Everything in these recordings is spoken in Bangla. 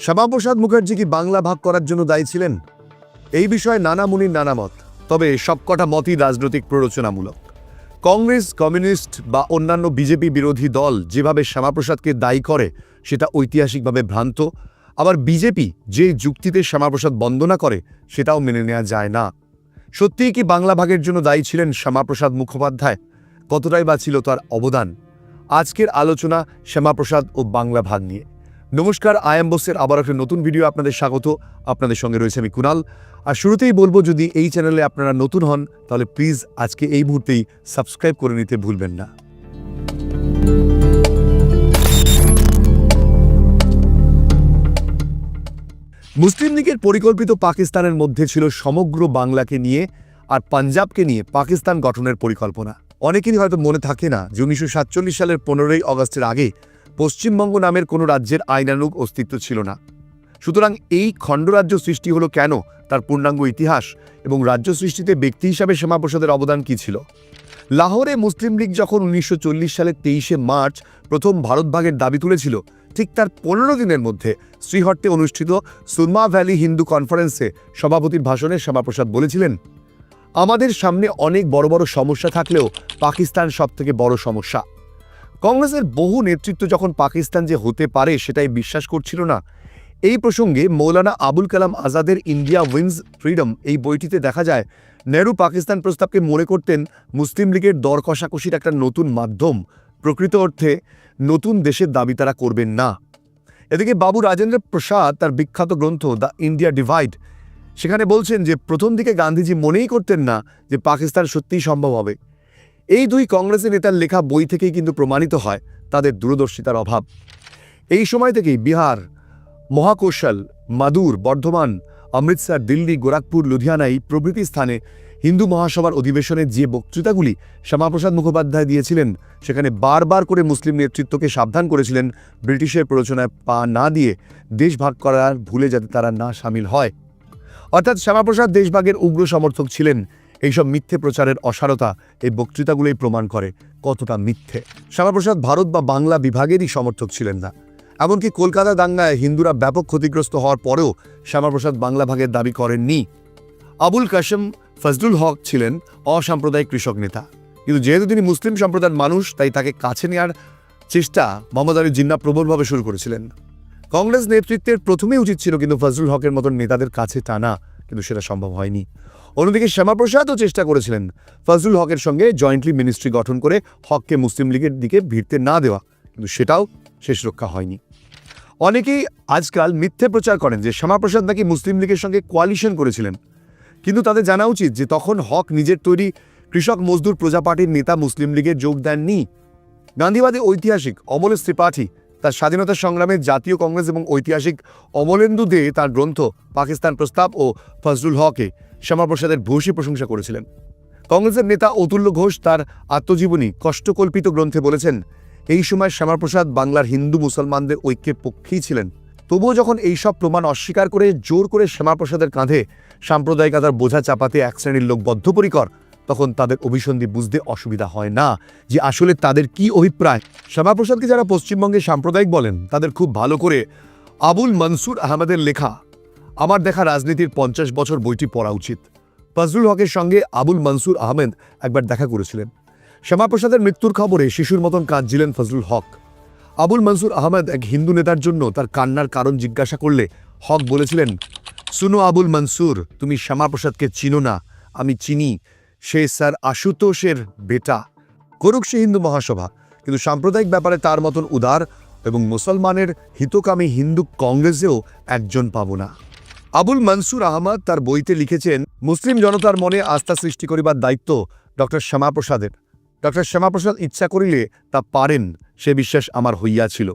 শ্যামাপ্রসাদ মুখার্জি কি বাংলা ভাগ করার জন্য দায়ী ছিলেন? এই বিষয়ে নানা মুনির নানা মত, তবে সবকটা মতই রাজনৈতিক প্ররোচনামূলক। কংগ্রেস, কমিউনিস্ট বা অন্যান্য বিজেপি বিরোধী দল যেভাবে শ্যামাপ্রসাদকে দায়ী করে সেটা ঐতিহাসিকভাবে ভ্রান্ত। আবার বিজেপি যে যুক্তিতে শ্যামাপ্রসাদ বন্দনা করে সেটাও মেনে নেওয়া যায় না। সত্যিই কি বাংলা ভাগের জন্য দায়ী ছিলেন শ্যামাপ্রসাদ মুখোপাধ্যায়? কতটাই বা ছিল তার অবদান? আজকের আলোচনা শ্যামাপ্রসাদ ও বাংলা ভাগ নিয়ে। নমস্কার, আই এম বোসের আবার একটা নতুন ভিডিও আপনাদের স্বাগত। আপনাদের সঙ্গে রয়েছে আমি কুণাল। আর শুরুতেই বলবো, যদি এই চ্যানেলে আপনারা নতুন হন তাহলে প্লিজ আজকে এই মুহূর্তেই সাবস্ক্রাইব করে নিতে ভুলবেন না। মুসলিম লীগের পরিকল্পিত পাকিস্তানের মধ্যে ছিল সমগ্র বাংলাকে নিয়ে আর পাঞ্জাবকে নিয়ে পাকিস্তান গঠনের পরিকল্পনা। অনেকেরই হয়তো মনে থাকে না যে 1947 সালের 15ই অগস্টের আগে পশ্চিমবঙ্গ নামের কোনো রাজ্যের আইনানুগ অস্তিত্ব ছিল না। সুতরাং এই খণ্ডরাজ্য সৃষ্টি হলো কেন, তার পূর্ণাঙ্গ ইতিহাস এবং রাজ্য সৃষ্টিতে ব্যক্তি হিসাবে শ্যামাপ্রসাদের অবদান কী ছিল। লাহোরে মুসলিম লীগ যখন 1940 সালের 23শে মার্চ প্রথম ভারত ভাগের দাবি তুলেছিল, ঠিক তার 15 দিনের মধ্যে শ্রীহট্টে অনুষ্ঠিত সুরমা ভ্যালি হিন্দু কনফারেন্সে সভাপতির ভাষণে শ্যামাপ্রসাদ বলেছিলেন, আমাদের সামনে অনেক বড় বড় সমস্যা থাকলেও পাকিস্তান সবথেকে বড় সমস্যা। কংগ্রেসের বহু নেতৃত্ব যখন পাকিস্তান যে হতে পারে সেটাই বিশ্বাস করছিল না। এই প্রসঙ্গে মৌলানা আবুল কালাম আজাদের ইন্ডিয়া উইন্স ফ্রিডম এই বইটিতে দেখা যায়, নেহরু পাকিস্তান প্রস্তাবকে মনে করতেন মুসলিম লীগের দর কষাকষির একটা নতুন মাধ্যম। প্রকৃত অর্থে নতুন দেশের দাবি তারা করবেন না। এদিকে বাবু রাজেন্দ্র প্রসাদ তার বিখ্যাত গ্রন্থ দ্য ইন্ডিয়া ডিভাইড, সেখানে বলছেন যে প্রথম দিকে গান্ধীজি মনেই করতেন না যে পাকিস্তান সত্যিই সম্ভব হবে। এই দুই কংগ্রেসের নেতার লেখা বই থেকেই কিন্তু প্রমাণিত হয় তাদের দূরদর্শিতার অভাব। এই সময় থেকেই বিহার, মহাকৌশল, মাদুর, বর্ধমান, অমৃতসর, দিল্লি, গোরখপুর, লুধিয়ানাই প্রভৃতি স্থানে হিন্দু মহাসভার অধিবেশনে যে বক্তৃতাগুলি শ্যামাপ্রসাদ মুখোপাধ্যায় দিয়েছিলেন, সেখানে বারবার করে মুসলিম নেতৃত্বকে সাবধান করেছিলেন ব্রিটিশের প্ররোচনায় পা না দিয়ে দেশ ভাগ করার ভুলে যাতে তারা না সামিল হয়। অর্থাৎ শ্যামাপ্রসাদ দেশভাগের উগ্র সমর্থক ছিলেন। এইসব মিথ্যে প্রচারের অসারতা এই বক্তৃতাগুলোই প্রমাণ করে কতটা মিথ্যে। শ্যামাপ্রসাদ ভারত বা বাংলা বিভাগেরই সমর্থক ছিলেন না। এমনকি কলকাতা দাঙ্গায় হিন্দুরা ব্যাপক ক্ষতিগ্রস্ত হওয়ার পরেও শ্যামাপ্রসাদ বাংলা ভাগের দাবি করেননি। আবুল কাসেম ফজলুল হক ছিলেন অসাম্প্রদায়িক কৃষক নেতা, কিন্তু যেহেতু তিনি মুসলিম সম্প্রদায়ের মানুষ, তাই তাকে কাছে নেওয়ার চেষ্টা মোহাম্মদ আলী জিন্নাহ প্রবলভাবে শুরু করেছিলেন। কংগ্রেস নেতৃত্বের প্রথমেই উচিত ছিল কিন্তু ফজলুল হকের মতন নেতাদের কাছে টানা, কিন্তু সেটা সম্ভব হয়নি। অন্যদিকে শ্যামাপ্রসাদও চেষ্টা করেছিলেন ফজলুল হকের সঙ্গে জয়েন্টলি মিনিস্ট্রি গঠন করে হককে মুসলিম লীগের দিকে ভিড়তে না দেওয়া, কিন্তু সেটাও শেষ রক্ষা হয়নি। অনেকেই আজকাল মিথ্যে প্রচার করেন যে শ্যামাপ্রসাদ নাকি মুসলিম লীগের সঙ্গে কোয়ালিশন করেছিলেন, কিন্তু তাদের জানা উচিত যে তখন হক নিজের তৈরি কৃষক মজদুর প্রজা পার্টির নেতা মুসলিম লীগের যোগ দেননি। গান্ধীবাদী ঐতিহাসিক অমলেশ ত্রিপাঠী তার স্বাধীনতা সংগ্রামে জাতীয় কংগ্রেস এবং ঐতিহাসিক অমলেন্দু দে তার গ্রন্থ পাকিস্তান প্রস্তাব ও ফজলুল হকে শ্যামাপ্রসাদের ভূয়সী প্রশংসা করেছিলেন। কংগ্রেসের নেতা অতুল্য ঘোষ তার আত্মজীবনী কষ্টকল্পিত গ্রন্থে বলেছেন, এই সময় শ্যামাপ্রসাদ বাংলার হিন্দু মুসলমানদের ঐক্যের পক্ষেই ছিলেন। তবুও যখন এইসব প্রমাণ অস্বীকার করে জোর করে শ্যামাপ্রসাদের কাঁধে সাম্প্রদায়িকতার বোঝা চাপাতে এক শ্রেণীর লোক বদ্ধপরিকর, তখন তাদের অভিসন্ধি বুঝতে অসুবিধা হয় না যে আসলে তাদের কি অভিপ্রায়। শ্যামাপ্রসাদকে যারা পশ্চিমবঙ্গে সাম্প্রদায়িক বলেন, তাদের খুব ভালো করে আবুল মনসুর আহমেদের লেখা আমার দেখা রাজনীতির 50 বছর বইটি পড়া উচিত। ফজলুল হকের সঙ্গে আবুল মনসুর আহমেদ একবার দেখা করেছিলেন। শ্যামাপ্রসাদের মৃত্যুর খবরে শিশুর মতন কাঁদছিলেন ফজলুল হক। আবুল মনসুর আহমেদ এক হিন্দু নেতার জন্য তার কান্নার কারণ জিজ্ঞাসা করলে হক বলেছিলেন, শুনো আবুল মনসুর, তুমি শ্যামাপ্রসাদকে চিনো না, আমি চিনি, সে স্যার আশুতোষের বেটা। করুক সে হিন্দু মহাসভা, কিন্তু সাম্প্রদায়িক ব্যাপারে তার মতন উদার এবং মুসলমানের হিতকামী হিন্দু কংগ্রেসেও একজন পাব না। আবুল মনসুর আহমদ তার বইতে লিখেছেন, মুসলিম জনতার মনে আস্থা সৃষ্টি করিবার দায়িত্ব ডক্টর শ্যামাপ্রসাদের। ডক্টর শ্যামাপ্রসাদ ইচ্ছা করিলে তা পারেন, সে বিশ্বাস আমার হইয়াছিল।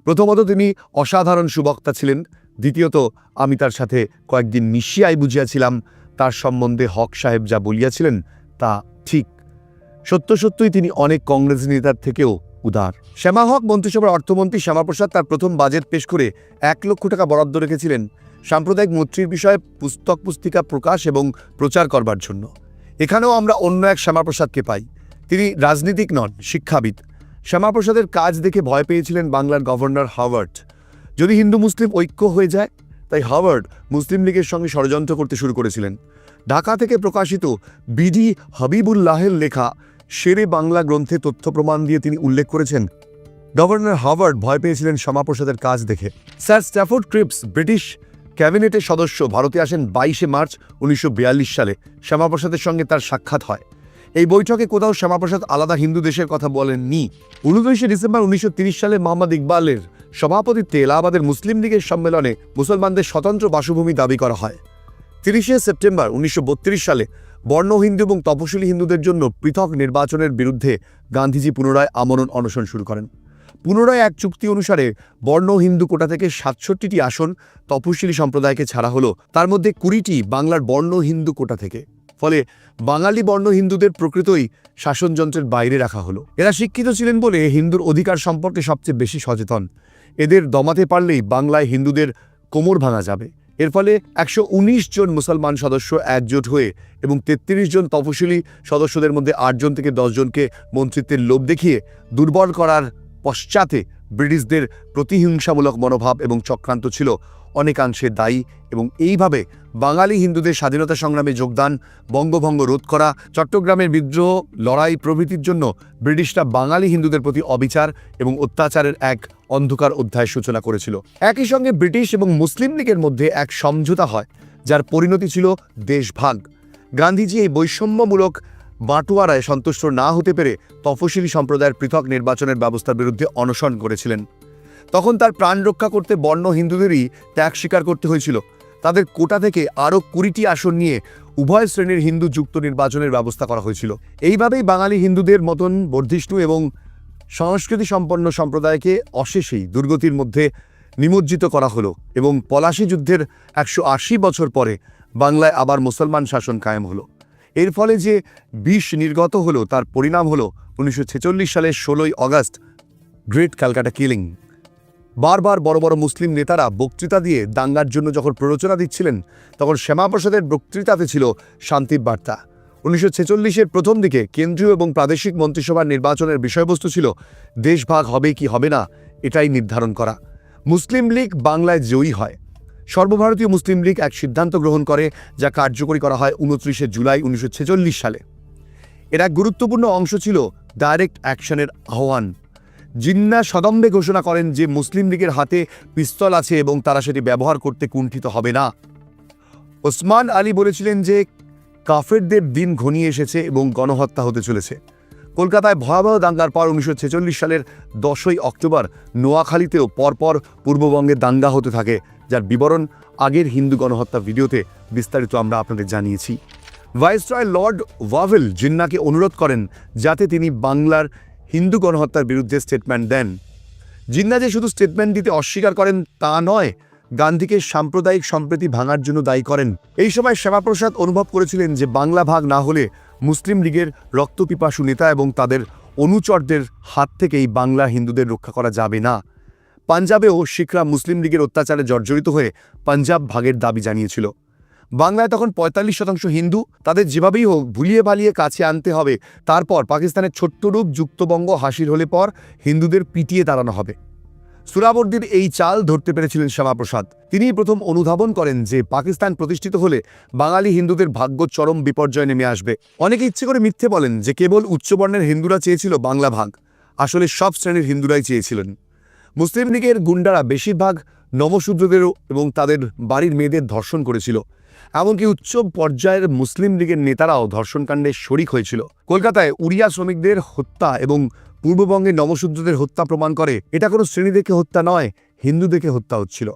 প্রথমত তিনি অসাধারণ সুবক্তা ছিলেন, দ্বিতীয়ত আমি তার সাথে কয়েকদিন মিশিয়াই বুঝিয়াছিলাম তার সম্বন্ধে হক সাহেব যা বলিয়াছিলেন তা ঠিক। সত্যই তিনি অনেক কংগ্রেস নেতার থেকেও উদার। শ্যামা হক মন্ত্রিসভার অর্থমন্ত্রী শ্যামাপ্রসাদ তার প্রথম বাজেট পেশ করে 1 লক্ষ টাকা বরাদ্দ রেখেছিলেন সাম্প্রদায়িক মৈত্রীর বিষয়ে পুস্তক পুস্তিকা প্রকাশ এবং প্রচার করবার জন্য। এখানেও আমরা অন্য এক শ্যামাপ্রসাদকে পাই। তিনি রাজনীতিক নন, শিক্ষাবিদ। শ্যামাপ্রসাদের কাজ দেখে ভয় পেয়েছিলেন বাংলার গভর্নর হাওয়ার্ড। যদি হিন্দু মুসলিম ঐক্য হয়ে যায়, তাই হাওয়ার্ড মুসলিম লীগের সঙ্গে ষড়যন্ত্র করতে শুরু করেছিলেন। ঢাকা থেকে প্রকাশিত বিডি হাবিবুল্লাহের লেখা শেরে বাংলা গ্রন্থে তথ্য প্রমাণ দিয়ে তিনি উল্লেখ করেছেন, গভর্নর হাওয়ার্ড ভয় পেয়েছিলেন শ্যামাপ্রসাদের কাজ দেখে। স্যার স্ট্যাফোর্ড ক্রিপস ব্রিটিশ ক্যাবিনেটের সদস্য ভারতে আসেন 22শে মার্চ 1942 সালে। শ্যামাপ্রসাদের সঙ্গে তার সাক্ষাৎ হয়। এই বৈঠকে কোথাও শ্যামাপ্রসাদ আলাদা হিন্দু দেশের কথা বলেননি। 29শে ডিসেম্বর 1930 সালে মোহাম্মদ ইকবালের সভাপতিত্বে এলাহাবাদের মুসলিম লীগের সম্মেলনে মুসলমানদের স্বতন্ত্র বাসভূমি দাবি করা হয়। 30শে সেপ্টেম্বর 1932 সালে বর্ণ হিন্দু এবং তপশিলি হিন্দুদের জন্য পৃথক নির্বাচনের বিরুদ্ধে গান্ধীজি পুনরায় আমরণ অনশন শুরু করেন। পুনরায় এক চুক্তি অনুসারে বর্ণ হিন্দু কোটা থেকে 67টি আসন তপশিলি সম্প্রদায়কে ছাড়া হলো, তার মধ্যে 20টি বাংলার বর্ণ হিন্দু কোটা থেকে। ফলে বাঙালি বর্ণ হিন্দুদের প্রকৃতই শাসনযন্ত্রের বাইরে রাখা হলো। এরা শিক্ষিত ছিলেন বলে হিন্দুর অধিকার সম্পর্কে সবচেয়ে বেশি সচেতন। এদের দমাতে পারলেই বাংলায় হিন্দুদের কোমর ভাঙা যাবে। এর ফলে 119 জন মুসলমান সদস্য একজোট হয়ে এবং 33 জন তপশিলি সদস্যদের মধ্যে 8 জন থেকে 10 জনকে মন্ত্রিত্বের লোভ দেখিয়ে দুর্বল করার পশ্চাতে ব্রিটিশদের প্রতিহিংসামূলক মনোভাব এবং চক্রান্ত ছিল অনেকাংশে দায়ী। এবং এইভাবে বাঙালি হিন্দুদের স্বাধীনতা সংগ্রামে যোগদান, বঙ্গভঙ্গ রোধ করা, চট্টগ্রামের বিদ্রোহ, লড়াই প্রভৃতির জন্য ব্রিটিশরা বাঙালি হিন্দুদের প্রতি অবিচার এবং অত্যাচারের এক অন্ধকার অধ্যায়ের সূচনা করেছিল। একই সঙ্গে ব্রিটিশ এবং মুসলিম লীগের মধ্যে এক সমঝোতা হয়, যার পরিণতি ছিল দেশভাগ। গান্ধীজি এই বৈষম্যমূলক বাঁটোয়ারায় সন্তুষ্ট না হতে পেরে তফসিলি সম্প্রদায়ের পৃথক নির্বাচনের ব্যবস্থার বিরুদ্ধে অনশন করেছিলেন। তখন তার প্রাণ রক্ষা করতে বর্ণ হিন্দুদেরই ত্যাগ স্বীকার করতে হয়েছিল। তাদের কোটা থেকে আরও 20টি আসন নিয়ে উভয় শ্রেণীর হিন্দু যুক্ত নির্বাচনের ব্যবস্থা করা হয়েছিল। এইভাবেই বাঙালি হিন্দুদের মতন বর্ধিষ্ণু এবং সংস্কৃতি সম্পন্ন সম্প্রদায়কে অশেষেই দুর্গতির মধ্যে নিমজ্জিত করা হলো এবং পলাশী যুদ্ধের 180 বছর পরে বাংলায় আবার মুসলমান শাসন কায়েম হলো। এর ফলে যে বিষ নির্গত হলো তার পরিণাম হলো 1946 সালের 16ই অগাস্ট গ্রেট ক্যালকাটা কিলিং। বারবার বড় বড় মুসলিম নেতারা বক্তৃতা দিয়ে দাঙ্গার জন্য যখন প্ররোচনা দিচ্ছিলেন, তখন শ্যামাপ্রসাদের বক্তৃতাতে ছিল শান্তির বার্তা। 1946-এর প্রথম দিকে কেন্দ্রীয় এবং প্রাদেশিক মন্ত্রিসভার নির্বাচনের বিষয়বস্তু ছিল দেশভাগ হবে কি হবে না এটাই নির্ধারণ করা। মুসলিম লীগ বাংলায় জয়ী হয়। সর্বভারতীয় মুসলিম লীগ এক সিদ্ধান্ত গ্রহণ করে, যা কার্যকরী করা হয় 29শে জুলাই 1946 সালে। এর এক গুরুত্বপূর্ণ অংশ ছিল ডাইরেক্ট অ্যাকশনের আহ্বান। জিন্না সদম্বে ঘোষণা করেন যে মুসলিম লীগের হাতে পিস্তল আছে এবং তারা সেটি ব্যবহার করতে কুণ্ঠিত হবে না। ওসমান আলী বলেছিলেন যে কাফেরদের দিন ঘনিয়ে এসেছে এবং গণহত্যা হতে চলেছে। কলকাতায় ভয়াবহ দাঙ্গার পর 1946 সালের 10ই অক্টোবর নোয়াখালীতেও পরপর পূর্ববঙ্গে দাঙ্গা হতে থাকে, যার বিবরণ আগের হিন্দু গণহত্যা ভিডিওতে বিস্তারিত আমরা আপনাদের জানিয়েছি। ভাইসরয় লর্ড ওয়াভেল জিন্নাকে অনুরোধ করেন যাতে তিনি বাংলার হিন্দু গণহত্যার বিরুদ্ধে স্টেটমেন্ট দেন। জিন্না যে শুধু স্টেটমেন্ট দিতে অস্বীকার করেন তা নয়, গান্ধীকে সাম্প্রদায়িক সম্প্রীতি ভাঙার জন্য দায়ী করেন। এই সময় শ্যামাপ্রসাদ অনুভব করেছিলেন যে বাংলা ভাগ না হলে মুসলিম লীগের রক্তপিপাসু নেতা এবং তাদের অনুচরদের হাত থেকেই বাংলা হিন্দুদের রক্ষা করা যাবে না। পাঞ্জাবেও শিখরা মুসলিম লীগের অত্যাচারে জর্জরিত হয়ে পাঞ্জাব ভাগের দাবি জানিয়েছিল। বাংলায় তখন 45% হিন্দু, তাদের যেভাবেই হোক ভুলিয়ে ভালিয়ে কাছে আনতে হবে। তারপর পাকিস্তানের ছোট্ট রূপ যুক্তবঙ্গ হাসির হলে পর হিন্দুদের পিটিয়ে তাড়ানো হবে। সুরাবর্দীর এই চাল ধরতে পেরেছিলেন শ্যামাপ্রসাদ। তিনিই প্রথম অনুধাবন করেন যে পাকিস্তান প্রতিষ্ঠিত হলে বাঙালি হিন্দুদের ভাগ্য চরম বিপর্যয় নেমে আসবে। অনেকে ইচ্ছে করে মিথ্যে বলেন যে কেবল উচ্চবর্ণের হিন্দুরা চেয়েছিল বাংলা ভাগ। আসলে সব শ্রেণীর হিন্দুরাই চেয়েছিলেন। মুসলিম লীগের গুন্ডারা বেশিরভাগ নবশূদ্রদেরও এবং তাদের বাড়ির মেয়েদের ধর্ষণ করেছিল। এমনকি উচ্চ পর্যায়ের মুসলিম লীগের নেতারাও ধর্ষণকাণ্ডে শরিক হয়েছিল। কলকাতায় উড়িয়া শ্রমিকদের হত্যা এবং পূর্ববঙ্গে নবশূদ্রদের হত্যা প্রমাণ করে এটা কোনো শ্রেণী দেখে হত্যা নয়, হিন্দু দেখে হত্যা হচ্ছিল।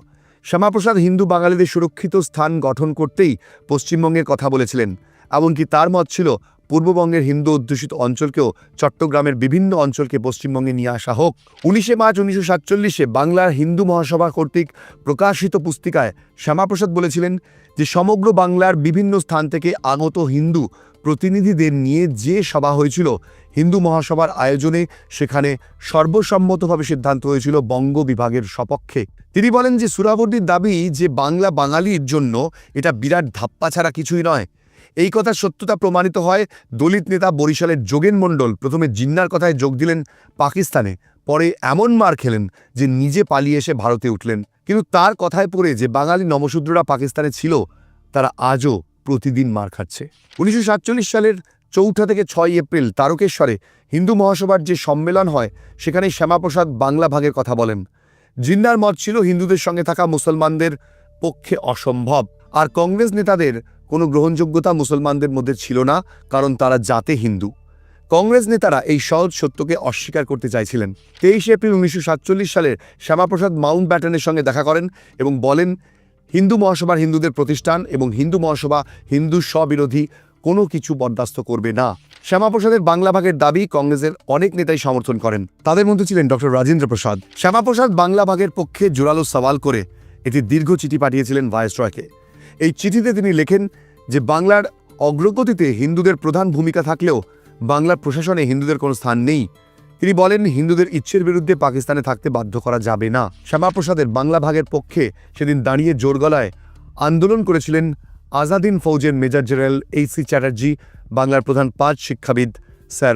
শ্যামাপ্রসাদ হিন্দু বাঙালিদের সুরক্ষিত স্থান গঠন করতেই পশ্চিমবঙ্গের কথা বলেছিলেন। এমনকি তার মত ছিল পূর্ববঙ্গের হিন্দু অধ্যুষিত অঞ্চলকেও চট্টগ্রামের বিভিন্ন অঞ্চলকে পশ্চিমবঙ্গে নিয়ে আসা হোক। 19শে মার্চ 1947-এ বাংলার হিন্দু মহাসভা কর্তৃক প্রকাশিত পুস্তিকায় শ্যামাপ্রসাদ বলেছিলেন যে সমগ্র বাংলার বিভিন্ন স্থান থেকে আগত হিন্দু প্রতিনিধিদের নিয়ে যে সভা হয়েছিল হিন্দু মহাসভার আয়োজনে, সেখানে সর্বসম্মতভাবে সিদ্ধান্ত হয়েছিল বঙ্গ বিভাগের সপক্ষে। তিনি বলেন যে সুরাবর্দীর দাবি যে বাংলা বাঙালির জন্য এটা বিরাট ধাপ্পা ছাড়া কিছুই নয়। এই কথার সত্যতা প্রমাণিত হয় দলিত নেতা বরিশালের যোগেন মণ্ডল প্রথমে জিন্নার কথায় যোগ দিলেন পাকিস্তানে, পরে এমন মার খেলেন যে নিজে পালিয়ে এসে ভারতে উঠলেন। কিন্তু তার কথায় পড়ে যে বাঙালি নমশূদ্ররা পাকিস্তানে ছিল তারা আজও প্রতিদিন মার খাচ্ছে। 1947 সালের 4 থেকে 6 এপ্রিল তারকেশ্বরে হিন্দু মহাসভার যে সম্মেলন হয় সেখানে শ্যামাপ্রসাদ বাংলা ভাগের কথা বলেন। জিন্নার মত ছিল হিন্দুদের সঙ্গে থাকা মুসলমানদের পক্ষে অসম্ভব, আর কংগ্রেস নেতাদের কোনো গ্রহণযোগ্যতা মুসলমানদের মধ্যে ছিল না, কারণ তারা জাতে হিন্দু। কংগ্রেস নেতারা এই সহজ সত্যকে অস্বীকার করতে চাইছিলেন। 23 এপ্রিল 1947 সালে শ্যামাপ্রসাদ মাউন্ট ব্যাটেনের সঙ্গে দেখা করেন এবং বলেন হিন্দু মহাসভার হিন্দুদের প্রতিষ্ঠান এবং হিন্দু মহাসভা হিন্দু স্ববিরোধী কোনো কিছু বরদাস্ত করবে না। শ্যামাপ্রসাদের বাংলা ভাগের দাবি কংগ্রেসের অনেক নেতাই সমর্থন করেন। তাদের মধ্যে ছিলেন ডক্টর রাজেন্দ্র প্রসাদ। শ্যামাপ্রসাদ বাংলা ভাগের পক্ষে জোরালো সওয়াল করে একটি দীর্ঘ চিঠি পাঠিয়েছিলেন ভাইসরয়কে। এই চিঠিতে তিনি লেখেন যে বাংলার অগ্রগতিতে হিন্দুদের প্রধান ভূমিকা থাকলেও বাংলার প্রশাসনে হিন্দুদের কোনো স্থান নেই। তিনি বলেন হিন্দুদের ইচ্ছের বিরুদ্ধে পাকিস্তানে থাকতে বাধ্য করা যাবে না। শ্যামাপ্রসাদের বাংলা ভাগের পক্ষে সেদিন দাঁড়িয়ে জোর গলায় আন্দোলন করেছিলেন আজাদিন ফৌজের মেজর জেনারেল এইচ.সি. চ্যাটার্জি, বাংলার প্রধান 5 শিক্ষাবিদ স্যার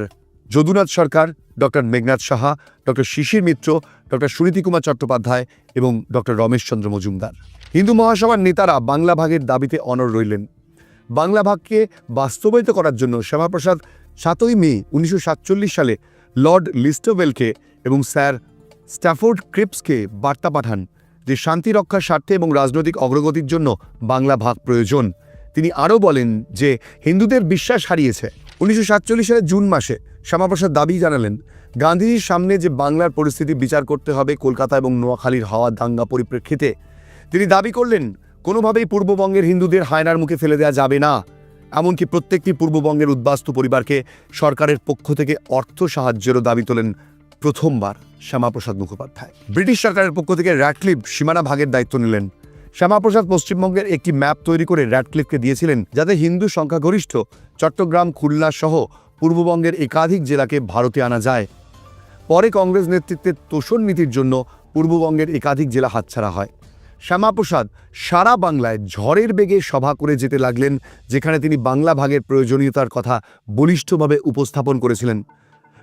যদুনাথ সরকার, ডক্টর মেঘনাথ সাহা, ডক্টর শিশির মিত্র, ডক্টর সুনীতি কুমার চট্টোপাধ্যায় এবং ডক্টর রমেশচন্দ্র মজুমদার। হিন্দু মহাসভার নেতারা বাংলা ভাগের দাবিতে অনড় রইলেন। বাংলা ভাগকে বাস্তবায়িত করার জন্য শ্যামাপ্রসাদ 7 মে 1947 সালে লর্ড লিস্টওয়েলকে এবং স্যার স্ট্যাফোর্ড ক্রিপসকে বার্তা পাঠান যে শান্তি রক্ষার স্বার্থে এবং রাজনৈতিক অগ্রগতির জন্য বাংলা ভাগ প্রয়োজন। তিনি আরও বলেন যে হিন্দুদের বিশ্বাস হারিয়েছে। 1947 সালের জুন মাসে শ্যামাপ্রসাদ দাবি জানালেন গান্ধীজির সামনে যে বাংলার পরিস্থিতি বিচার করতে হবে কলকাতা এবং নোয়াখালীর হাওয়া দাঙ্গা পরিপ্রেক্ষিতে। তিনি দাবি করলেন কোনোভাবেই পূর্ববঙ্গের হিন্দুদের হায়নার মুখে ফেলে দেওয়া যাবে না। এমনকি প্রত্যেকটি পূর্ববঙ্গের উদ্বাস্তু পরিবারকে সরকারের পক্ষ থেকে অর্থ সাহায্যেরও দাবি তোলেন প্রথমবার শ্যামাপ্রসাদ মুখোপাধ্যায়। ব্রিটিশ সরকারের পক্ষ থেকে র্যাডক্লিফ সীমানা ভাগের দায়িত্ব নিলেন। শ্যামাপ্রসাদ পশ্চিমবঙ্গের একটি ম্যাপ তৈরি করে র্যাডক্লিফকে দিয়েছিলেন যাতে হিন্দু সংখ্যাগরিষ্ঠ চট্টগ্রাম, খুলনা সহ পূর্ববঙ্গের একাধিক জেলাকে ভারতে আনা যায়। পরে কংগ্রেস নেতৃত্বের তোষণ নীতির জন্য পূর্ববঙ্গের একাধিক জেলা হাতছাড়া হয়। শ্যামাপ্রসাদ সারা বাংলায় ঝড়ের বেগে সভা করে যেতে লাগলেন, যেখানে তিনি বাংলা ভাগের প্রয়োজনীয়তার কথা বলিষ্ঠভাবে উপস্থাপন করেছিলেন।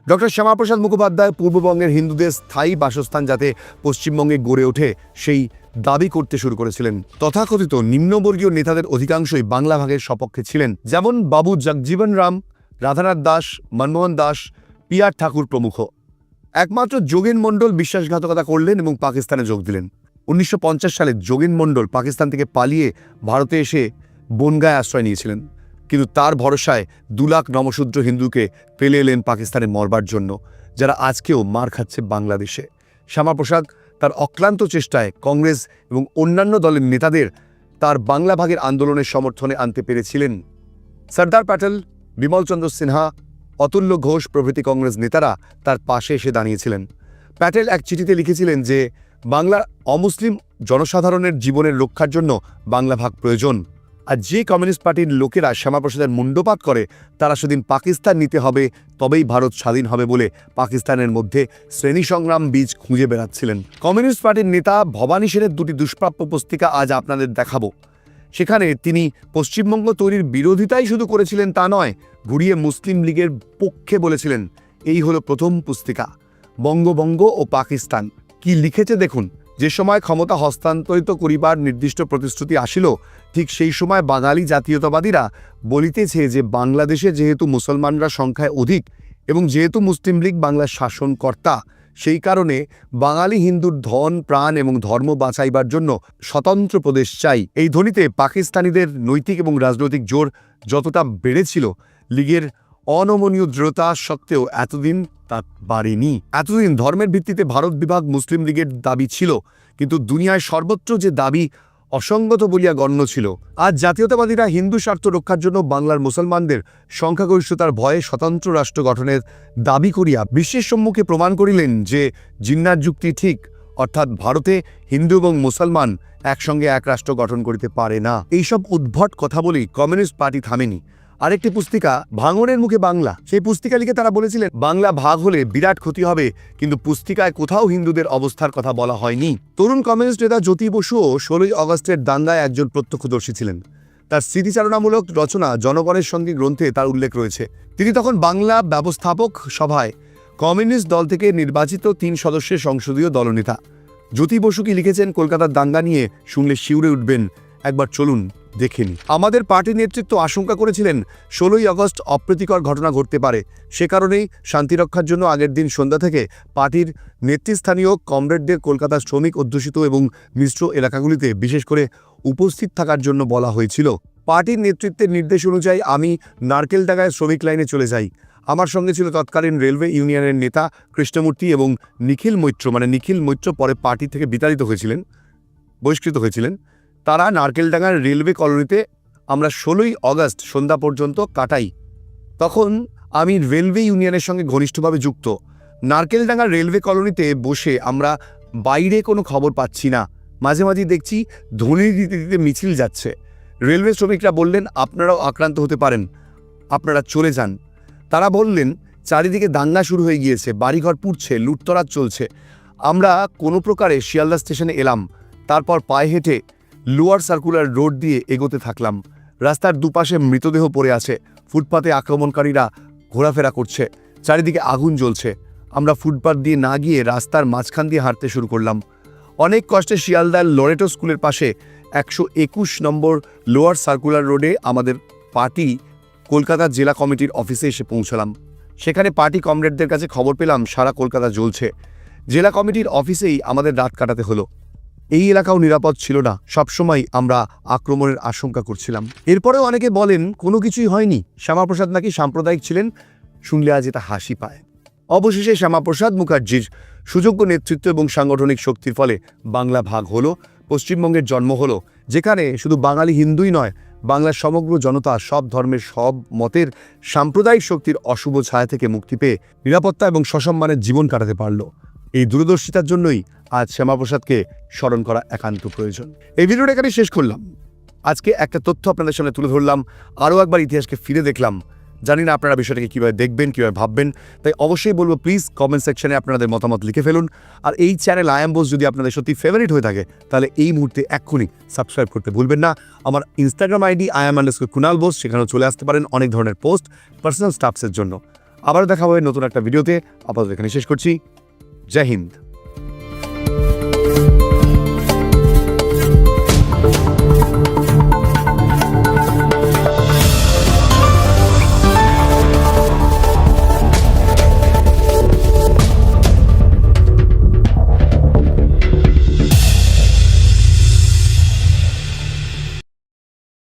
ডক্টর শ্যামাপ্রসাদ মুখোপাধ্যায় পূর্ববঙ্গের হিন্দুদের স্থায়ী বাসস্থান যাতে পশ্চিমবঙ্গে গড়ে ওঠে সেই দাবি করতে শুরু করেছিলেন। তথাকথিত নিম্নবর্গীয় নেতাদের অধিকাংশই বাংলা ভাগের সপক্ষে ছিলেন, যেমন বাবু জগজীবন রাম, রাধানাথ দাস, মনমোহন দাস, পি.আর. ঠাকুর প্রমুখ। একমাত্র যোগেন মণ্ডল বিশ্বাসঘাতকতা করলেন এবং পাকিস্তানে যোগ দিলেন। 1950 সালে যোগেন মণ্ডল পাকিস্তান থেকে পালিয়ে ভারতে এসে বনগায় আশ্রয় নিয়েছিলেন, কিন্তু তার ভরসায় 2 লাখ নমশূদ্র হিন্দুকে ফেলে এলেন পাকিস্তানে মরবার জন্য, যারা আজকেও মার খাচ্ছে বাংলাদেশে। শ্যামাপ্রসাদ তার অক্লান্ত চেষ্টায় কংগ্রেস এবং অন্যান্য দলের নেতাদের তার বাংলা ভাগের আন্দোলনের সমর্থনে আনতে পেরেছিলেন। সর্দার প্যাটেল, বিমলচন্দ্র সিনহা, অতুল্য ঘোষ প্রভৃতি কংগ্রেস নেতারা তার পাশে এসে দাঁড়িয়েছিলেন। প্যাটেল এক চিঠিতে লিখেছিলেন যে বাংলার অমুসলিম জনসাধারণের জীবনের রক্ষার জন্য বাংলা ভাগ প্রয়োজন, আর যে কমিউনিস্ট পার্টির লোকেরা শ্যামাপ্রসাদের মুণ্ডপাত করে তারা সেদিন পাকিস্তান নিতে হবে, তবেই ভারত স্বাধীন হবে বলে পাকিস্তানের মধ্যে শ্রেণী সংগ্রাম বীজ খুঁজে বেড়াচ্ছিলেন। কমিউনিস্ট পার্টির নেতা ভবানী সেনের 2টি দুষ্প্রাপ্য পুস্তিকা আজ আপনাদের দেখাবো। সেখানে তিনি পশ্চিমবঙ্গ তৈরির বিরোধিতাই শুধু করেছিলেন তা নয়, ঘুরিয়ে মুসলিম লীগের পক্ষে বলেছিলেন। এই হলো প্রথম পুস্তিকা, বঙ্গবঙ্গ ও পাকিস্তান। কি লিখেছে দেখুন। যে সময় ক্ষমতা হস্তান্তরিত করিবার নির্দিষ্ট প্রতিশ্রুতি আসিল, ঠিক সেই সময় বাঙালি জাতীয়তাবাদীরা বলিতেছে যে বাংলাদেশে যেহেতু মুসলমানরা সংখ্যায় অধিক এবং যেহেতু মুসলিম লীগ বাংলার শাসনকর্তা, সেই কারণে বাঙালি হিন্দুর ধন, প্রাণ এবং ধর্ম বাঁচাইবার জন্য স্বতন্ত্র প্রদেশ চাই। এই ধ্বনিতে পাকিস্তানিদের নৈতিক এবং রাজনৈতিক জোর যতটা বেড়েছিল, লীগের অনমনীয় দৃঢ়তা সত্ত্বেও এতদিন তা বাড়েনি। এতদিন ধর্মের ভিত্তিতে ভারত বিভাগ মুসলিম লীগের দাবি ছিল, কিন্তু দুনিয়ায় সর্বত্র যে দাবি অসঙ্গত বলিয়া গণ্য ছিল। আজ জাতীয়তাবাদীরা হিন্দু স্বার্থ রক্ষার জন্য বাংলার মুসলমানদের সংখ্যাগরিষ্ঠতার ভয়ে স্বতন্ত্র রাষ্ট্র গঠনের দাবি করিয়া বিশ্বের সম্মুখে প্রমাণ করিলেন যে জিন্নার যুক্তি ঠিক, অর্থাৎ ভারতে হিন্দু এবং মুসলমান একসঙ্গে এক রাষ্ট্র গঠন করিতে পারে না। এইসব উদ্ভট কথা বলেই কমিউনিস্ট পার্টি থামেনি। আরেকটি পুস্তিকা, ভাঙনের মুখে বাংলা, সেই পুস্তিকা লিখে তারা বলেছিলেন বাংলা ভাগ হলে বিরাট ক্ষতি হবে, কিন্তু পুস্তিকায় কোথাও হিন্দুদের অবস্থার কথা বলা হয়নি। তরুণ কমিউনিস্ট নেতা জ্যোতি বসুও 16ই আগস্টের দাঙ্গায় একজন প্রত্যক্ষদর্শী ছিলেন। তার স্মৃতিচারণামূলক রচনা জনগণের সঙ্গে গ্রন্থে তার উল্লেখ রয়েছে। তিনি তখন বাংলা ব্যবস্থাপক সভায় কমিউনিস্ট দল থেকে নির্বাচিত 3 সদস্যের সংসদীয় দলনেতা। জ্যোতি বসু কি লিখেছেন কলকাতার দাঙ্গা নিয়ে শুনলে শিউরে উঠবেন, একবার চলুন দেখে নিই। আমাদের পার্টির নেতৃত্ব আশঙ্কা করেছিলেন 16ই আগস্ট অপ্রীতিকর ঘটনা ঘটতে পারে। সে কারণেই শান্তিরক্ষার জন্য আগের দিন সন্ধ্যা থেকে পার্টির নেতৃস্থানীয় কমরেডদের কলকাতার শ্রমিক অধ্যুষিত এবং মিশ্র এলাকাগুলিতে বিশেষ করে উপস্থিত থাকার জন্য বলা হয়েছিল। পার্টির নেতৃত্বের নির্দেশ অনুযায়ী আমি নারকেলডাঙ্গায় শ্রমিক লাইনে চলে যাই। আমার সঙ্গে ছিল তৎকালীন রেলওয়ে ইউনিয়নের নেতা কৃষ্ণমূর্তি এবং নিখিল মৈত্র পরে পার্টি থেকে বিতাড়িত হয়েছিলেন, বহিষ্কৃত হয়েছিলেন। তারা নারকেলডাঙ্গার রেলওয়ে কলোনিতে আমরা 16ই আগস্ট সন্ধ্যা পর্যন্ত কাটাই। তখন আমি রেলওয়ে ইউনিয়নের সঙ্গে ঘনিষ্ঠভাবে যুক্ত। নারকেলডাঙ্গার রেলওয়ে কলোনিতে বসে আমরা বাইরে কোনো খবর পাচ্ছি না। মাঝে মাঝে দেখছি ধ্বনি দিতে দিতে মিছিল যাচ্ছে। রেলওয়ে শ্রমিকরা বললেন, আপনারাও আক্রান্ত হতে পারেন, আপনারা চলে যান। তারা বললেন, চারিদিকে দাঙ্গা শুরু হয়ে গিয়েছে, বাড়িঘর পুড়ছে, লুটতরাজ চলছে। আমরা কোনো প্রকারে শিয়ালদা স্টেশনে এলাম। তারপর পায়ে হেঁটে লোয়ার সার্কুলার রোড দিয়ে এগোতে থাকলাম। রাস্তার দুপাশে মৃতদেহ পড়ে আছে, ফুটপাতে আক্রমণকারীরা ঘোরাফেরা করছে, চারিদিকে আগুন জ্বলছে। আমরা ফুটপাত দিয়ে না গিয়ে রাস্তার মাঝখান দিয়ে হাঁটতে শুরু করলাম। অনেক কষ্টে শিয়ালদার লরেটো স্কুলের পাশে 121 নম্বর লোয়ার সার্কুলার রোডে আমাদের পার্টি কলকাতা জেলা কমিটির অফিসে এসে পৌঁছলাম। সেখানে পার্টি কমরেডদের কাছে খবর পেলাম সারা কলকাতা জ্বলছে। জেলা কমিটির অফিসেই আমাদের রাত কাটাতে হলো। এই এলাকাও নিরাপদ ছিল না, সবসময় আমরা আক্রমণের আশঙ্কা করছিলাম। এরপরেও অনেকে বলেন কোনো কিছুই হয়নি, শ্যামাপ্রসাদ নাকি সাম্প্রদায়িক ছিলেন। শুনলে আজ এটা হাসি পায়। অবশেষে শ্যামাপ্রসাদ মুখার্জির সুযোগ্য নেতৃত্ব এবং সাংগঠনিক শক্তির ফলে বাংলা ভাগ হলো, পশ্চিমবঙ্গের জন্ম হলো, যেখানে শুধু বাঙালি হিন্দুই নয়, বাংলার সমগ্র জনতা সব ধর্মের সব মতের সাম্প্রদায়িক শক্তির অশুভ ছায়া থেকে মুক্তি পেয়ে নিরাপত্তা এবং সসম্মানের জীবন কাটাতে পারল। এই দূরদর্শিতার জন্যই আজ শ্যামাপ্রসাদকে স্মরণ করা একান্ত প্রয়োজন। এই ভিডিওটা এখানে শেষ করলাম। আজকে একটা তথ্য আপনাদের সামনে তুলে ধরলাম, আরও একবার ইতিহাসকে ফিরে দেখলাম। জানি না আপনারা বিষয়টাকে কীভাবে দেখবেন, কীভাবে ভাববেন, তাই অবশ্যই বলবো প্লিজ কমেন্ট সেকশনে আপনাদের মতামত লিখে ফেলুন। আর এই চ্যানেল আই এম বোস যদি আপনাদের সত্যি ফেভারিট হয়ে থাকে তাহলে এই মুহূর্তে এক্ষুনি সাবস্ক্রাইব করতে ভুলবেন না। আমার ইনস্টাগ্রাম আইডি IAM_কুনাল বোস, সেখানেও চলে আসতে পারেন অনেক ধরনের পোস্ট পার্সোনাল স্টাফসের জন্য। আবারও দেখা হবে নতুন একটা ভিডিওতে। আপাতত এখানে শেষ করছি। জয় হিন্দ।